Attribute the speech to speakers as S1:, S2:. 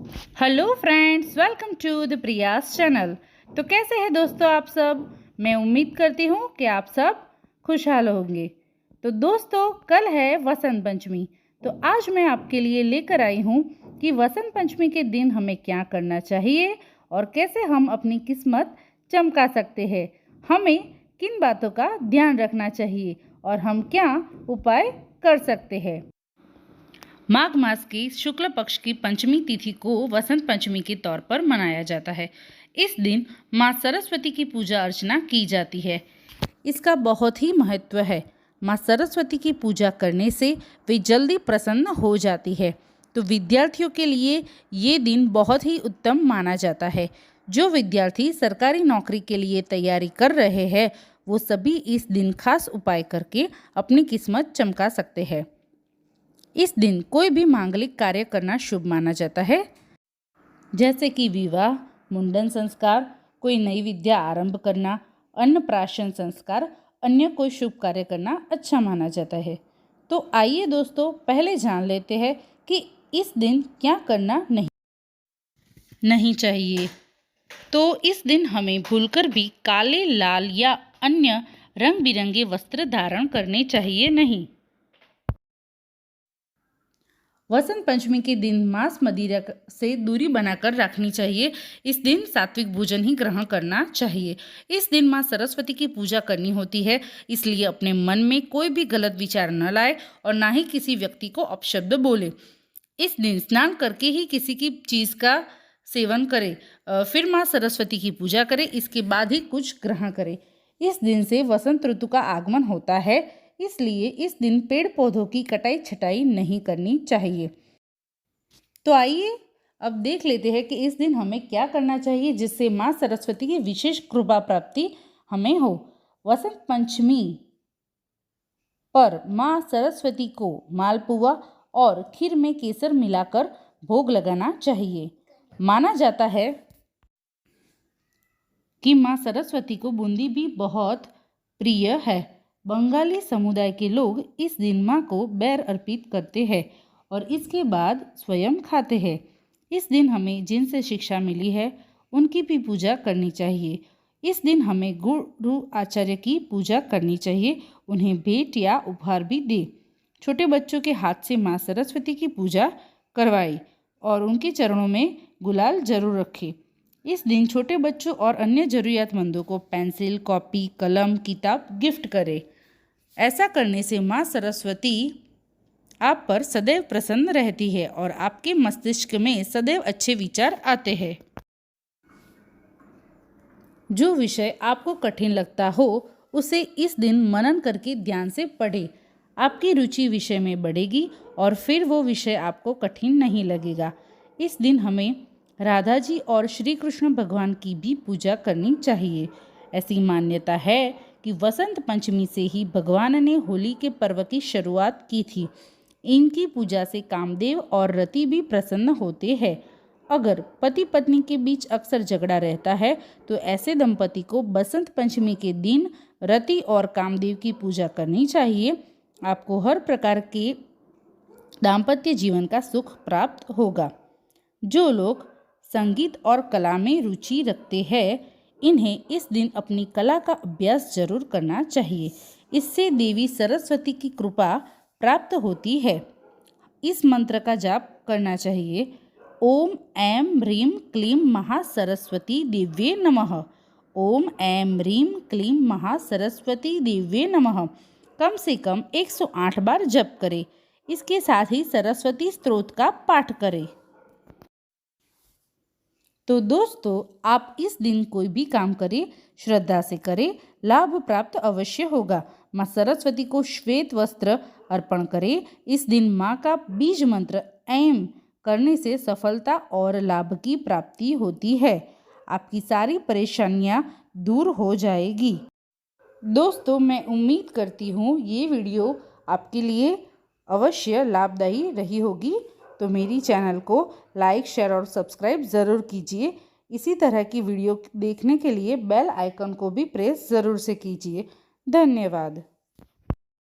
S1: Hello friends, welcome to the प्रियास channel. तो कैसे हैं दोस्तों आप सब। मैं उम्मीद करती हूँ कि आप सब खुशहाल होंगे। तो दोस्तों, कल है वसंत पंचमी। तो आज मैं आपके लिए लेकर आई हूँ कि वसंत पंचमी के दिन हमें क्या करना चाहिए और कैसे हम अपनी किस्मत चमका सकते हैं। हमें किन बातों का ध्यान रखना चाहिए और हम क्या उपाय कर सकते हैं। माघ मास की शुक्ल पक्ष की पंचमी तिथि को वसंत पंचमी के तौर पर मनाया जाता है। इस दिन माँ सरस्वती की पूजा अर्चना की जाती है। इसका बहुत ही महत्व है। माँ सरस्वती की पूजा करने से वे जल्दी प्रसन्न हो जाती है। तो विद्यार्थियों के लिए ये दिन बहुत ही उत्तम माना जाता है। जो विद्यार्थी सरकारी नौकरी के लिए तैयारी कर रहे हैं, वो सभी इस दिन खास उपाय करके अपनी किस्मत चमका सकते हैं। इस दिन कोई भी मांगलिक कार्य करना शुभ माना जाता है, जैसे कि विवाह, मुंडन संस्कार, कोई नई विद्या आरंभ करना, अन्नप्राशन संस्कार, अन्य कोई शुभ कार्य करना अच्छा माना जाता है। तो आइए दोस्तों, पहले जान लेते हैं कि इस दिन क्या करना नहीं चाहिए। तो इस दिन हमें भूलकर भी काले, लाल या अन्य रंग बिरंगे वस्त्र धारण करने चाहिए नहीं। वसंत पंचमी के दिन मांस मदिरा से दूरी बनाकर रखनी चाहिए। इस दिन सात्विक भोजन ही ग्रहण करना चाहिए। इस दिन मां सरस्वती की पूजा करनी होती है, इसलिए अपने मन में कोई भी गलत विचार न लाए और ना ही किसी व्यक्ति को अपशब्द बोले। इस दिन स्नान करके ही किसी की चीज़ का सेवन करें, फिर मां सरस्वती की पूजा करें, इसके बाद ही कुछ ग्रहण करें। इस दिन से वसंत ऋतु का आगमन होता है, इसलिए इस दिन पेड़ पौधों की कटाई छटाई नहीं करनी चाहिए। तो आइए अब देख लेते हैं कि इस दिन हमें क्या करना चाहिए जिससे माँ सरस्वती की विशेष कृपा प्राप्ति हमें हो। वसंत पंचमी पर माँ सरस्वती को मालपुआ और खीर में केसर मिलाकर भोग लगाना चाहिए। माना जाता है कि माँ सरस्वती को बूंदी भी बहुत प्रिय है। बंगाली समुदाय के लोग इस दिन माँ को बैर अर्पित करते हैं और इसके बाद स्वयं खाते हैं। इस दिन हमें जिनसे शिक्षा मिली है उनकी भी पूजा करनी चाहिए। इस दिन हमें गुरु आचार्य की पूजा करनी चाहिए, उन्हें भेंट या उपहार भी दे। छोटे बच्चों के हाथ से माँ सरस्वती की पूजा करवाएं और उनके चरणों में गुलाल जरूर रखें। इस दिन छोटे बच्चों और अन्य जरूरियातमंदों को पेंसिल, कॉपी, कलम, किताब गिफ्ट करें। ऐसा करने से माँ सरस्वती आप पर सदैव प्रसन्न रहती है और आपके मस्तिष्क में सदैव अच्छे विचार आते हैं। जो विषय आपको कठिन लगता हो उसे इस दिन मनन करके ध्यान से पढ़ें। आपकी रुचि विषय में बढ़ेगी और फिर वो विषय आपको कठिन नहीं लगेगा। इस दिन हमें राधा जी और श्री कृष्ण भगवान की भी पूजा करनी चाहिए। ऐसी मान्यता है कि वसंत पंचमी से ही भगवान ने होली के पर्व की शुरुआत की थी। इनकी पूजा से कामदेव और रति भी प्रसन्न होते हैं। अगर पति पत्नी के बीच अक्सर झगड़ा रहता है तो ऐसे दंपति को बसंत पंचमी के दिन रति और कामदेव की पूजा करनी चाहिए। आपको हर प्रकार के दाम्पत्य जीवन का सुख प्राप्त होगा। जो लोग संगीत और कला में रुचि रखते हैं, इन्हें इस दिन अपनी कला का अभ्यास जरूर करना चाहिए। इससे देवी सरस्वती की कृपा प्राप्त होती है। इस मंत्र का जाप करना चाहिए। ओम ऐं ह्रीं क्लीं महासरस्वती देव्ये नमः। ओम ऐं ह्रीं क्लीं महासरस्वती देव्ये नमः कम से कम 108 बार जप करें। इसके साथ ही सरस्वती स्तोत्र का पाठ करें। तो दोस्तों, आप इस दिन कोई भी काम करें, श्रद्धा से करें, लाभ प्राप्त अवश्य होगा। माँ सरस्वती को श्वेत वस्त्र अर्पण करें। इस दिन माँ का बीज मंत्र ऐं करने से सफलता और लाभ की प्राप्ति होती है। आपकी सारी परेशानियाँ दूर हो जाएगी। दोस्तों, मैं उम्मीद करती हूँ ये वीडियो आपके लिए अवश्य लाभदायी रही होगी। तो मेरी चैनल को लाइक, शेयर और सब्सक्राइब ज़रूर कीजिए। इसी तरह की वीडियो देखने के लिए बेल आइकन को भी प्रेस ज़रूर से कीजिए। धन्यवाद।